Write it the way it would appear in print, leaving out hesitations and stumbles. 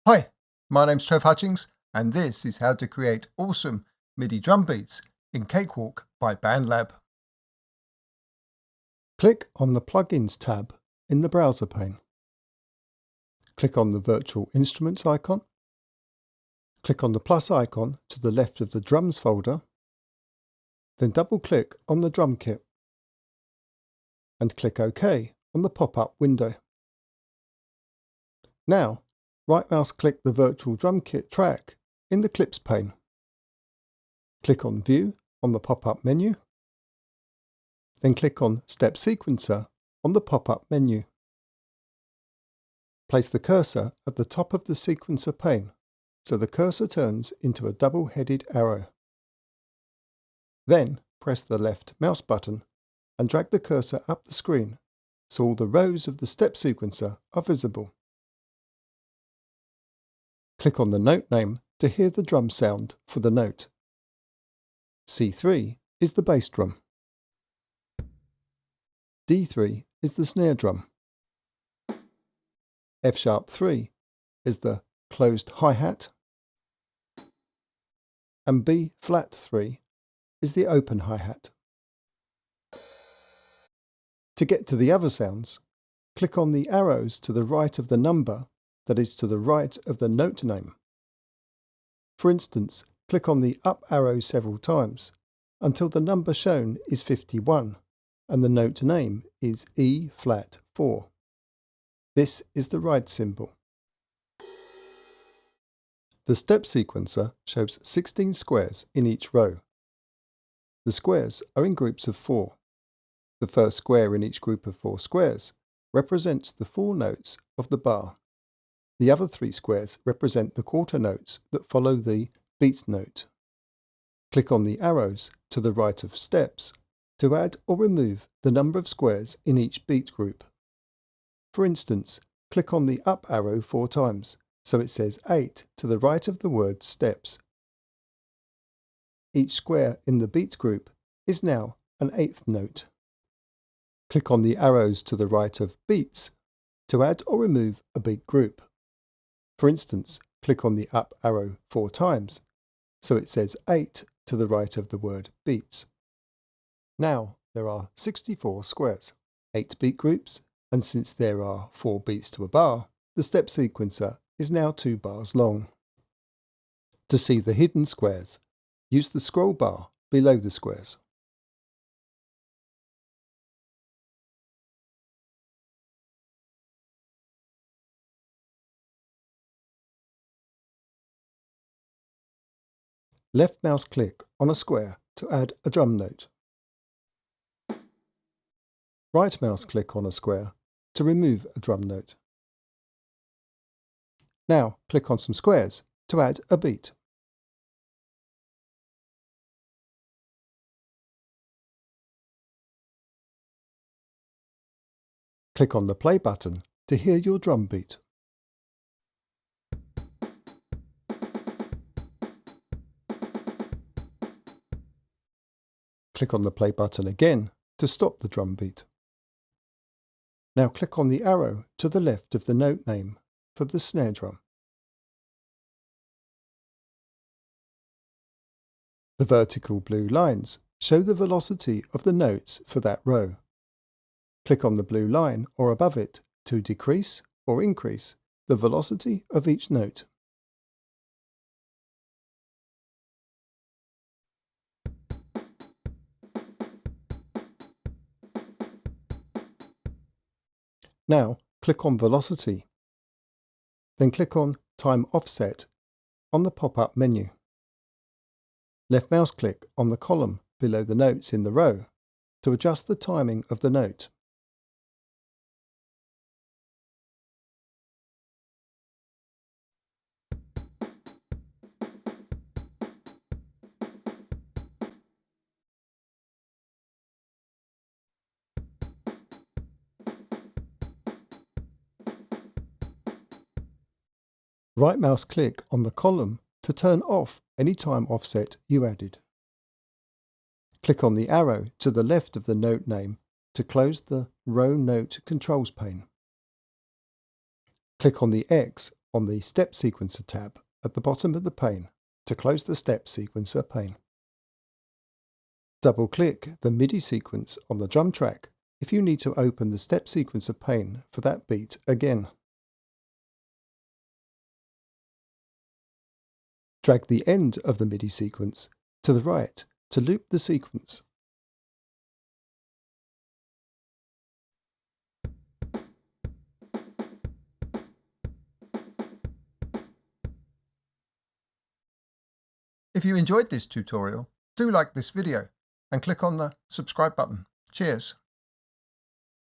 Hi, my name's Trev Hutchings, and this is how to create awesome MIDI drum beats in Cakewalk by Bandlab. Click on the Plugins tab in the browser pane. Click on the Virtual Instruments icon. Click on the plus icon to the left of the Drums folder. Then double-click on the drum kit. And click OK on the pop-up window. Now, right mouse click the Virtual Drum Kit track in the Clips pane. Click on View on the pop-up menu. Then click on Step Sequencer on the pop-up menu. Place the cursor at the top of the sequencer pane so the cursor turns into a double-headed arrow. Then press the left mouse button and drag the cursor up the screen so all the rows of the step sequencer are visible. Click on the note name to hear the drum sound for the note. C3 is the bass drum. D3 is the snare drum. F#3 is the closed hi-hat. And B♭3 is the open hi-hat. To get to the other sounds, click on the arrows to the right of the number that is to the right of the note name. For instance, click on the up arrow several times until the number shown is 51 and the note name is E♭4. This is the right symbol. The step sequencer shows 16 squares in each row. The squares are in groups of 4. The first square in each group of 4 squares represents the 4 notes of the bar. The other 3 squares represent the quarter notes that follow the beat note. Click on the arrows to the right of steps to add or remove the number of squares in each beat group. For instance, click on the up arrow 4 times, so it says 8 to the right of the word steps. Each square in the beat group is now an 8th note. Click on the arrows to the right of beats to add or remove a beat group. For instance, click on the up arrow 4 times, so it says 8 to the right of the word beats. Now there are 64 squares, 8 beat groups, and since there are 4 beats to a bar, the step sequencer is now 2 bars long. To see the hidden squares, use the scroll bar below the squares. Left mouse click on a square to add a drum note. Right mouse click on a square to remove a drum note. Now click on some squares to add a beat. Click on the play button to hear your drum beat. Click on the play button again to stop the drum beat. Now click on the arrow to the left of the note name for the snare drum. The vertical blue lines show the velocity of the notes for that row. Click on the blue line or above it to decrease or increase the velocity of each note. Now click on Velocity. Then click on Time Offset on the pop-up menu. Left mouse click on the column below the notes in the row to adjust the timing of the note. Right mouse click on the column to turn off any time offset you added. Click on the arrow to the left of the note name to close the Row Note Controls pane. Click on the X on the Step Sequencer tab at the bottom of the pane to close the Step Sequencer pane. Double-click the MIDI sequence on the drum track if you need to open the Step Sequencer pane for that beat again. Drag the end of the MIDI sequence to the right to loop the sequence. If you enjoyed this tutorial, do like this video and click on the subscribe button. Cheers!